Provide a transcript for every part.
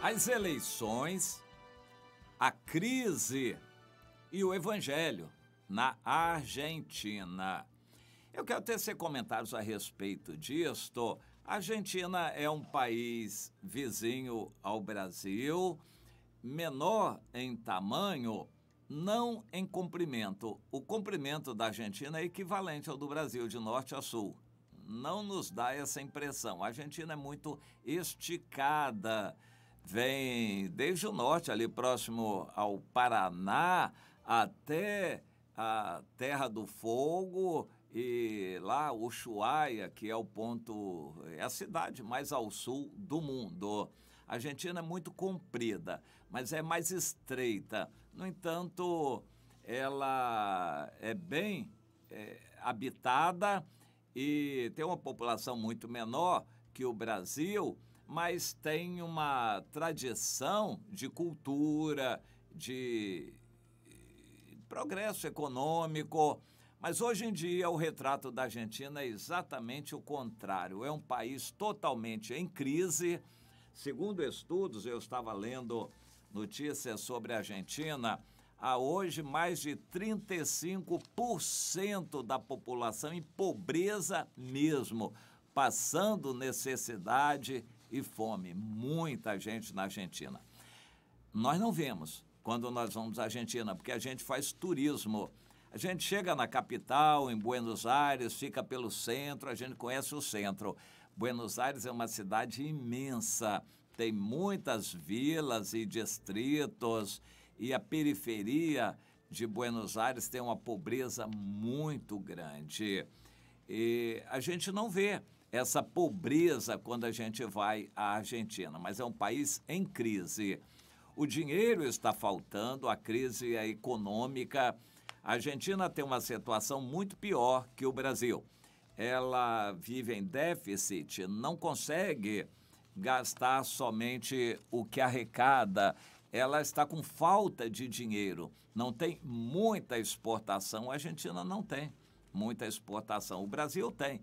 As eleições, a crise e o evangelho na Argentina. Eu quero tecer comentários a respeito disto. A Argentina é um país vizinho ao Brasil, menor em tamanho, não em comprimento. O comprimento da Argentina é equivalente ao do Brasil, de norte a sul. Não nos dá essa impressão. A Argentina é muito esticada. Vem desde o norte, ali próximo ao Paraná, até a Terra do Fogo e lá Ushuaia, que é o ponto, é a cidade mais ao sul do mundo. A Argentina é muito comprida, mas é mais estreita. No entanto, ela é bem habitada e tem uma população muito menor que o Brasil, mas tem uma tradição de cultura, de progresso econômico. Mas hoje em dia o retrato da Argentina é exatamente o contrário. É um país totalmente em crise. Segundo estudos, eu estava lendo notícias sobre a Argentina, há hoje mais de 35% da população em pobreza mesmo, passando necessidade e fome. Muita gente na Argentina. Nós não vemos quando nós vamos à Argentina, porque a gente faz turismo. A gente chega na capital, em Buenos Aires, fica pelo centro, a gente conhece o centro. Buenos Aires é uma cidade imensa, tem muitas vilas e distritos, e a periferia de Buenos Aires tem uma pobreza muito grande. E a gente não vê essa pobreza quando a gente vai à Argentina, mas é um país em crise. O dinheiro está faltando, a crise é econômica. A Argentina tem uma situação muito pior que o Brasil. Ela vive em déficit, não consegue gastar somente o que arrecada. Ela está com falta de dinheiro, não tem muita exportação. A Argentina não tem muita exportação. O Brasil tem.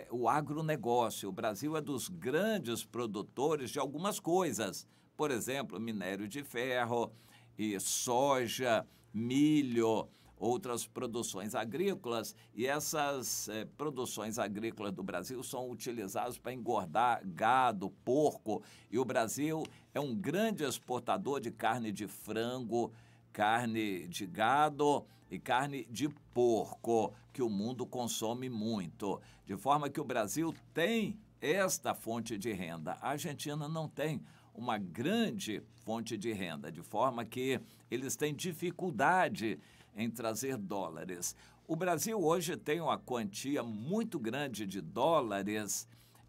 O agronegócio. O Brasil é dos grandes produtores de algumas coisas. Por exemplo, minério de ferro, e soja, milho, outras produções agrícolas. E essas produções agrícolas do Brasil são utilizadas para engordar gado, porco. E o Brasil é um grande exportador de carne de frango, carne de gado e carne de porco, que o mundo consome muito. De forma que o Brasil tem esta fonte de renda. A Argentina não tem uma grande fonte de renda, de forma que eles têm dificuldade em trazer dólares. O Brasil hoje tem uma quantia muito grande de dólares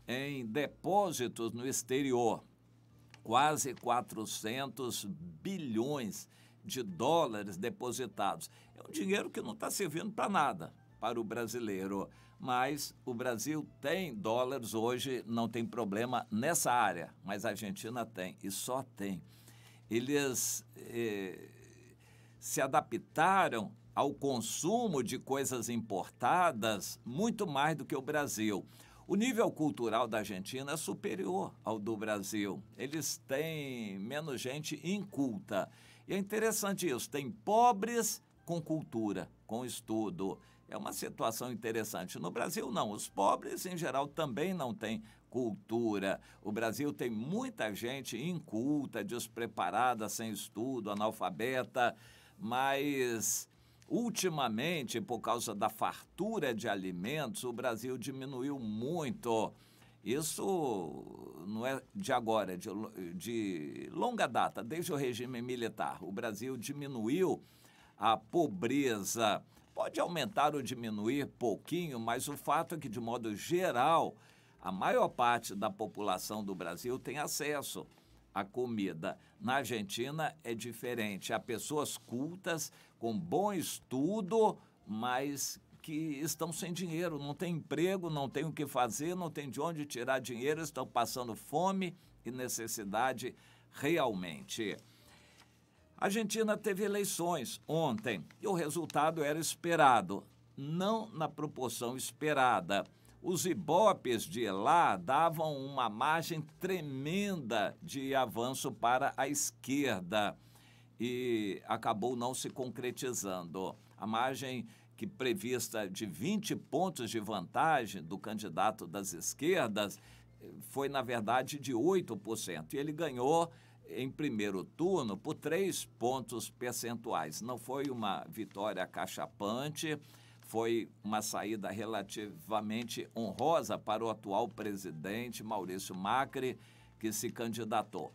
em depósitos no exterior, quase 400 bilhões de dólares depositados. É um dinheiro que não está servindo para nada para o brasileiro, mas o Brasil tem dólares hoje, não tem problema nessa área, mas a Argentina tem, e só tem. Eles se adaptaram ao consumo de coisas importadas muito mais do que o Brasil. O nível cultural da Argentina é superior ao do Brasil. Eles têm menos gente inculta. E é interessante isso, tem pobres com cultura, com estudo. É uma situação interessante. No Brasil, não. Os pobres, em geral, também não têm cultura. O Brasil tem muita gente inculta, despreparada, sem estudo, analfabeta, mas ultimamente, por causa da fartura de alimentos, o Brasil diminuiu muito. Isso não é de agora, é de longa data, desde o regime militar. O Brasil diminuiu a pobreza. Pode aumentar ou diminuir pouquinho, mas o fato é que, de modo geral, a maior parte da população do Brasil tem acesso à comida. Na Argentina é diferente. Há pessoas cultas, com bom estudo, mas que estão sem dinheiro, não tem emprego, não tem o que fazer, não tem de onde tirar dinheiro, estão passando fome e necessidade realmente. A Argentina teve eleições ontem e o resultado era esperado, não na proporção esperada. Os ibopes de lá davam uma margem tremenda de avanço para a esquerda e acabou não se concretizando. A margem que prevista de 20 pontos de vantagem do candidato das esquerdas foi, na verdade, de 8%. E ele ganhou em primeiro turno por 3 pontos percentuais. Não foi uma vitória acachapante, foi uma saída relativamente honrosa para o atual presidente Maurício Macri, que se candidatou.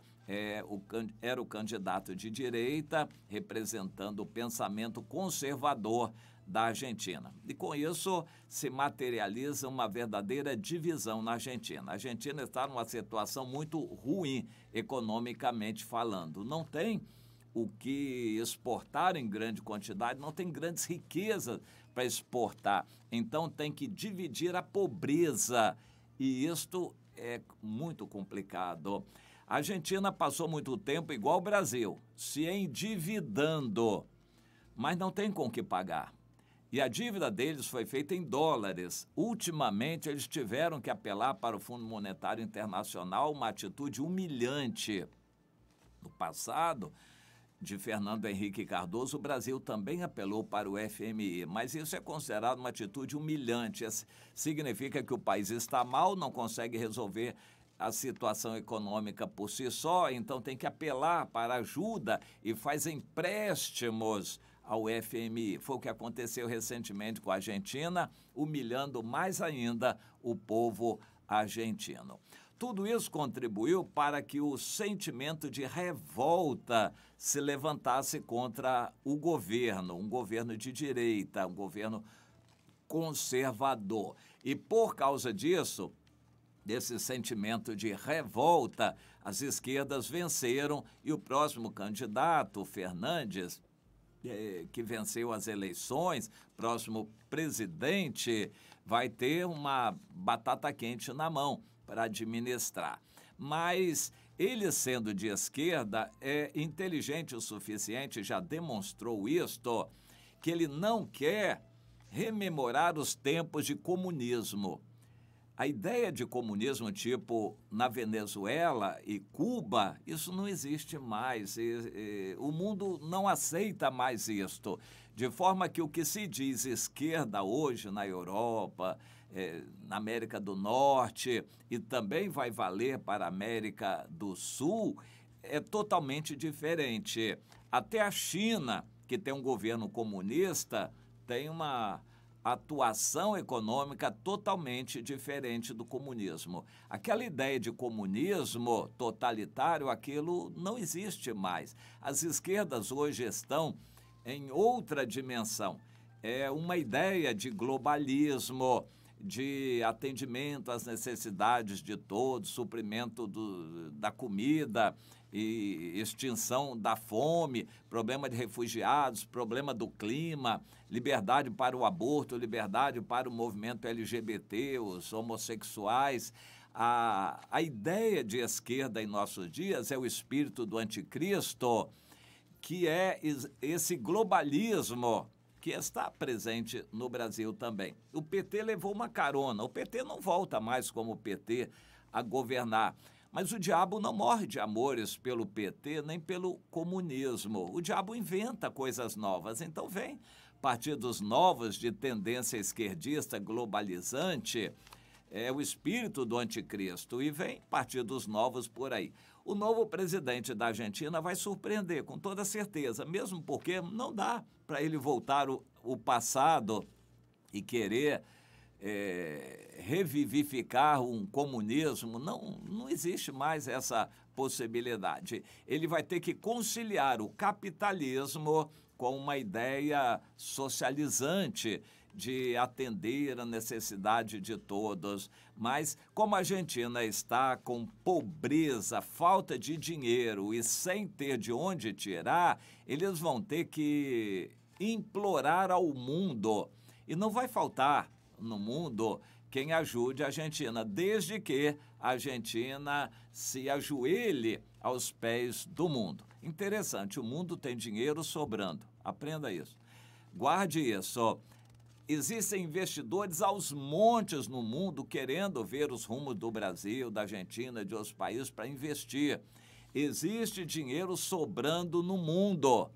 Era o candidato de direita, representando o pensamento conservador da Argentina. E com isso se materializa uma verdadeira divisão na Argentina. A Argentina está numa situação muito ruim, economicamente falando. Não tem o que exportar em grande quantidade, não tem grandes riquezas para exportar. Então tem que dividir a pobreza e isto é muito complicado. A Argentina passou muito tempo igual o Brasil, se endividando, mas não tem com que pagar. E a dívida deles foi feita em dólares. Ultimamente, eles tiveram que apelar para o Fundo Monetário Internacional, uma atitude humilhante. No passado, de Fernando Henrique Cardoso, o Brasil também apelou para o FMI, mas isso é considerado uma atitude humilhante. Isso significa que o país está mal, não consegue resolver a situação econômica por si só, então tem que apelar para ajuda e faz empréstimos ao FMI. Foi o que aconteceu recentemente com a Argentina, humilhando mais ainda o povo argentino. Tudo isso contribuiu para que o sentimento de revolta se levantasse contra o governo, um governo de direita, um governo conservador. E por causa disso, desse sentimento de revolta, as esquerdas venceram e o próximo candidato, Fernandes, que venceu as eleições, próximo presidente, vai ter uma batata quente na mão para administrar. Mas ele, sendo de esquerda, é inteligente o suficiente, já demonstrou isto, que ele não quer rememorar os tempos de comunismo. A ideia de comunismo tipo na Venezuela e Cuba, isso não existe mais. O mundo não aceita mais isto. De forma que o que se diz esquerda hoje na Europa, na América do Norte e também vai valer para a América do Sul, é totalmente diferente. Até a China, que tem um governo comunista, tem uma atuação econômica totalmente diferente do comunismo. Aquela ideia de comunismo totalitário, aquilo não existe mais. As esquerdas hoje estão em outra dimensão. É uma ideia de globalismo, de atendimento às necessidades de todos, suprimento da comida e extinção da fome, problema de refugiados, problema do clima, liberdade para o aborto, liberdade para o movimento LGBT, os homossexuais. A ideia de esquerda em nossos dias é o espírito do anticristo, que é esse globalismo que está presente no Brasil também. O PT levou uma carona, o PT não volta mais como PT a governar, mas o diabo não morre de amores pelo PT nem pelo comunismo. O diabo inventa coisas novas, então vem partidos novos de tendência esquerdista globalizante, é o espírito do anticristo, e vem partidos novos por aí. O novo presidente da Argentina vai surpreender, com toda certeza, mesmo porque não dá para ele voltar o passado e querer revivificar um comunismo. Não existe mais essa possibilidade. Ele vai ter que conciliar o capitalismo com uma ideia socializante de atender a necessidade de todos. Mas como a Argentina está com pobreza, falta de dinheiro e sem ter de onde tirar, eles vão ter que implorar ao mundo. E não vai faltar no mundo quem ajude a Argentina, desde que a Argentina se ajoelhe aos pés do mundo. Interessante, o mundo tem dinheiro sobrando. Aprenda isso. Guarde isso. Existem investidores aos montes no mundo querendo ver os rumos do Brasil, da Argentina, de outros países para investir. Existe dinheiro sobrando no mundo,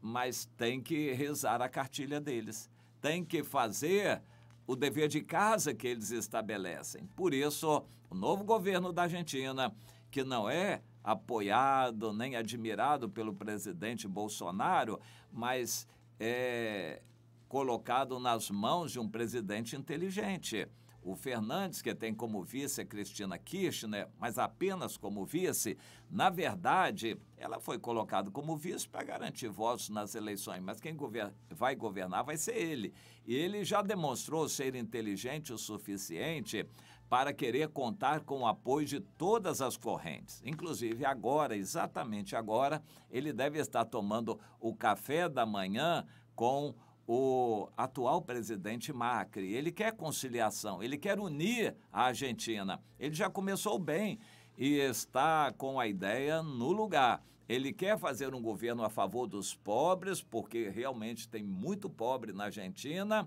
mas tem que rezar a cartilha deles. Tem que fazer o dever de casa que eles estabelecem. Por isso, o novo governo da Argentina, que não é apoiado nem admirado pelo presidente Bolsonaro, mas é colocado nas mãos de um presidente inteligente. O Fernandes, que tem como vice a Cristina Kirchner, mas apenas como vice, na verdade, ela foi colocada como vice para garantir votos nas eleições, mas quem vai governar vai ser ele. E ele já demonstrou ser inteligente o suficiente para querer contar com o apoio de todas as correntes. Inclusive agora, exatamente agora, ele deve estar tomando o café da manhã com o atual presidente Macri. Ele quer conciliação, ele quer unir a Argentina. Ele já começou bem e está com a ideia no lugar. Ele quer fazer um governo a favor dos pobres, porque realmente tem muito pobre na Argentina,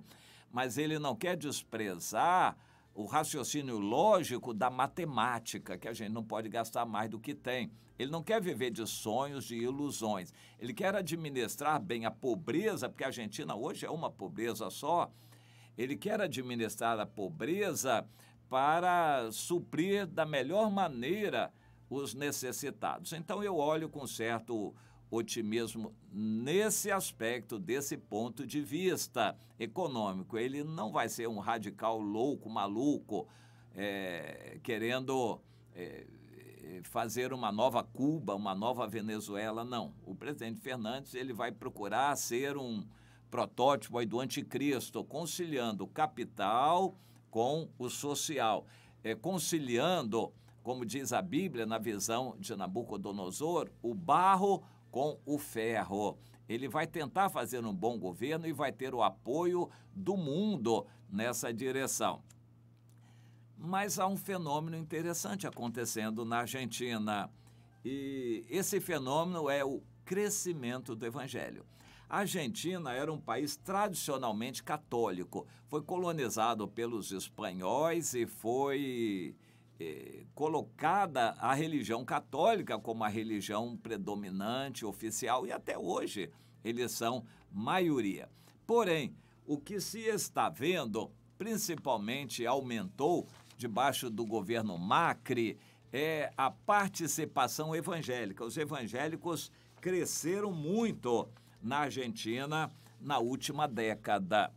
mas ele não quer desprezar o raciocínio lógico da matemática, que a gente não pode gastar mais do que tem. Ele não quer viver de sonhos, de ilusões. Ele quer administrar bem a pobreza, porque a Argentina hoje é uma pobreza só. Ele quer administrar a pobreza para suprir da melhor maneira os necessitados. Então, eu olho com certo otimismo nesse aspecto, desse ponto de vista econômico. Ele não vai ser um radical louco, maluco, querendo fazer uma nova Cuba, uma nova Venezuela, não. O presidente Fernandes ele vai procurar ser um protótipo aí do anticristo, conciliando o capital com o social, conciliando, como diz a Bíblia, na visão de Nabucodonosor, o barro com o ferro. Ele vai tentar fazer um bom governo e vai ter o apoio do mundo nessa direção. Mas há um fenômeno interessante acontecendo na Argentina, e esse fenômeno é o crescimento do evangelho. A Argentina era um país tradicionalmente católico, foi colonizado pelos espanhóis e foi colocada a religião católica como a religião predominante, oficial, e até hoje eles são maioria. Porém, o que se está vendo, principalmente aumentou debaixo do governo Macri, é a participação evangélica. Os evangélicos cresceram muito na Argentina na última década.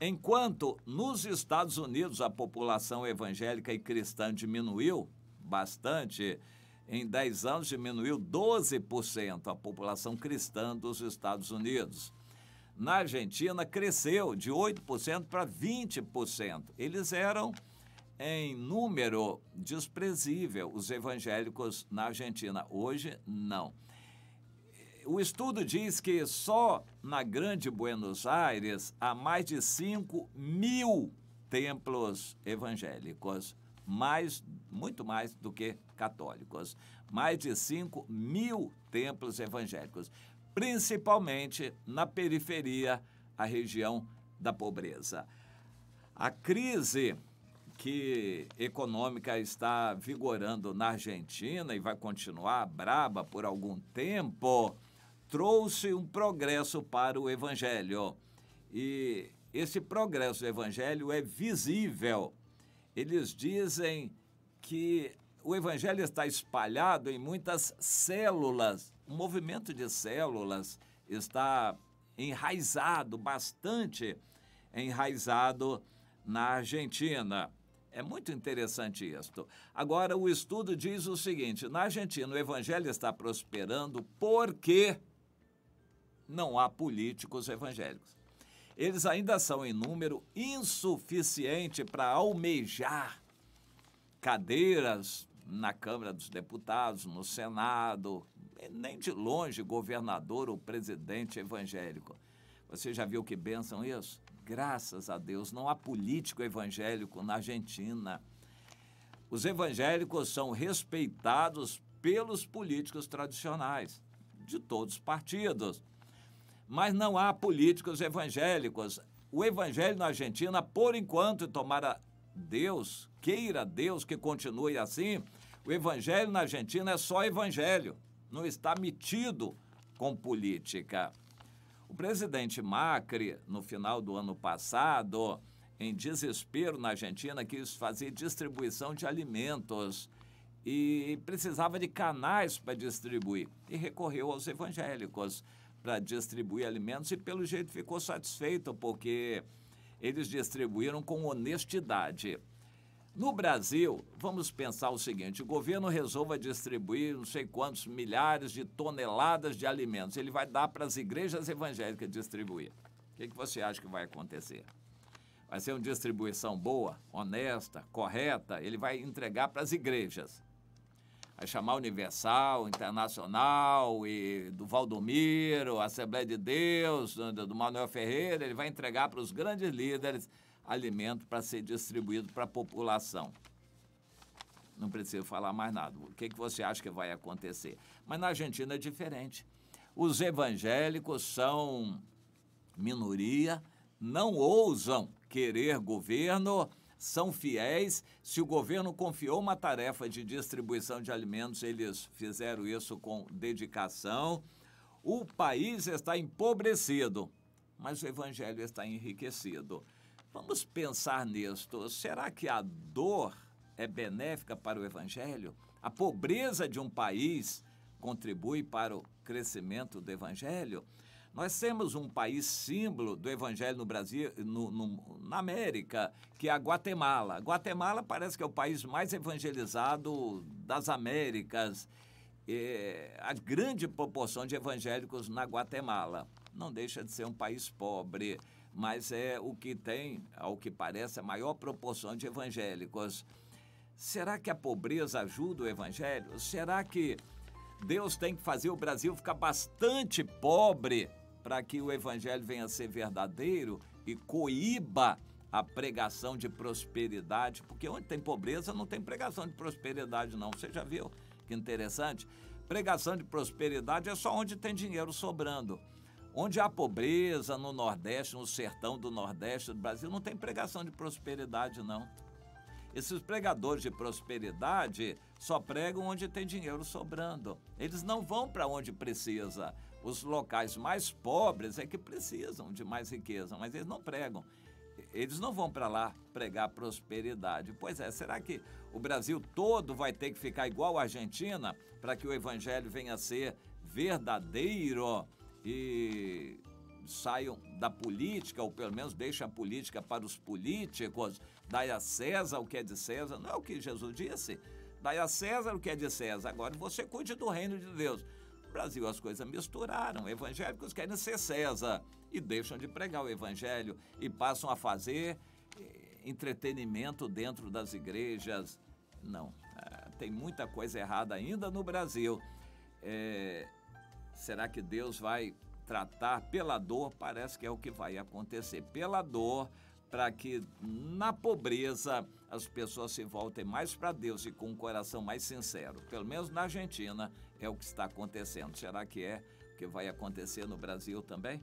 Enquanto nos Estados Unidos a população evangélica e cristã diminuiu bastante, em 10 anos diminuiu 12% a população cristã dos Estados Unidos. Na Argentina cresceu de 8% para 20%. Eles eram em número desprezível, os evangélicos na Argentina. Hoje, não. O estudo diz que só na Grande Buenos Aires há mais de 5.000 templos evangélicos, muito mais do que católicos. Mais de 5.000 templos evangélicos, principalmente na periferia, a região da pobreza. A crise econômica está vigorando na Argentina e vai continuar braba por algum tempo, trouxe um progresso para o evangelho. E esse progresso do evangelho é visível. Eles dizem que o evangelho está espalhado em muitas células. O movimento de células está enraizado, bastante enraizado na Argentina. É muito interessante isto. Agora, o estudo diz o seguinte: na Argentina, o evangelho está prosperando porque não há políticos evangélicos. Eles ainda são em número insuficiente para almejar cadeiras na Câmara dos Deputados, no Senado, nem de longe governador ou presidente evangélico. Você já viu que bênção isso? Graças a Deus, não há político evangélico na Argentina. Os evangélicos são respeitados pelos políticos tradicionais, de todos os partidos. Mas não há políticos evangélicos. o evangelho na Argentina, por enquanto, tomara Deus, queira Deus que continue assim, o evangelho na Argentina é só evangelho, não está metido com política. O presidente Macri, no final do ano passado, em desespero na Argentina, quis fazer distribuição de alimentos e precisava de canais para distribuir. E recorreu aos evangélicos para distribuir alimentos e, pelo jeito, ficou satisfeito, porque eles distribuíram com honestidade. No Brasil, vamos pensar o seguinte, o governo resolva distribuir não sei quantos milhares de toneladas de alimentos. Ele vai dar para as igrejas evangélicas distribuir. O que você acha que vai acontecer? Vai ser uma distribuição boa, honesta, correta? Ele vai entregar para as igrejas. Vai chamar Universal, Internacional, e do Valdomiro, Assembleia de Deus, do Manuel Ferreira, ele vai entregar para os grandes líderes alimento para ser distribuído para a população. Não preciso falar mais nada. O que você acha que vai acontecer? Mas na Argentina é diferente. Os evangélicos são minoria, não ousam querer governo, são fiéis. Se o governo confiou uma tarefa de distribuição de alimentos, eles fizeram isso com dedicação. O país está empobrecido, mas o evangelho está enriquecido. Vamos pensar nisto. Será que a dor é benéfica para o evangelho? A pobreza de um país contribui para o crescimento do evangelho? Nós temos um país símbolo do evangelho no Brasil, na América, que é a Guatemala. Guatemala parece que é o país mais evangelizado das Américas. A grande proporção de evangélicos na Guatemala. Não deixa de ser um país pobre, mas é o que tem, ao que parece, a maior proporção de evangélicos. Será que a pobreza ajuda o evangelho? Será que Deus tem que fazer o Brasil ficar bastante pobre para que o evangelho venha a ser verdadeiro e coíba a pregação de prosperidade? Porque onde tem pobreza não tem pregação de prosperidade, não. Você já viu? Que interessante. Pregação de prosperidade é só onde tem dinheiro sobrando. Onde há pobreza, no Nordeste, no sertão do Nordeste do Brasil, não tem pregação de prosperidade, não. Esses pregadores de prosperidade só pregam onde tem dinheiro sobrando. Eles não vão para onde precisa. Os locais mais pobres é que precisam de mais riqueza, mas eles não pregam. Eles não vão para lá pregar prosperidade. Pois é, será que o Brasil todo vai ter que ficar igual a Argentina para que o evangelho venha a ser verdadeiro e saiam da política, ou pelo menos deixem a política para os políticos? Dai a César o que é de César. Não é o que Jesus disse? Dai a César o que é de César. Agora você cuide do reino de Deus. No Brasil as coisas misturaram. Evangélicos querem ser César e deixam de pregar o evangelho e passam a fazer entretenimento dentro das igrejas. Não, tem muita coisa errada ainda no Brasil. Será que Deus vai tratar pela dor? Parece que é o que vai acontecer. Pela dor, para que na pobreza as pessoas se voltem mais para Deus e com um coração mais sincero. Pelo menos na Argentina é o que está acontecendo. Será que é o que vai acontecer no Brasil também?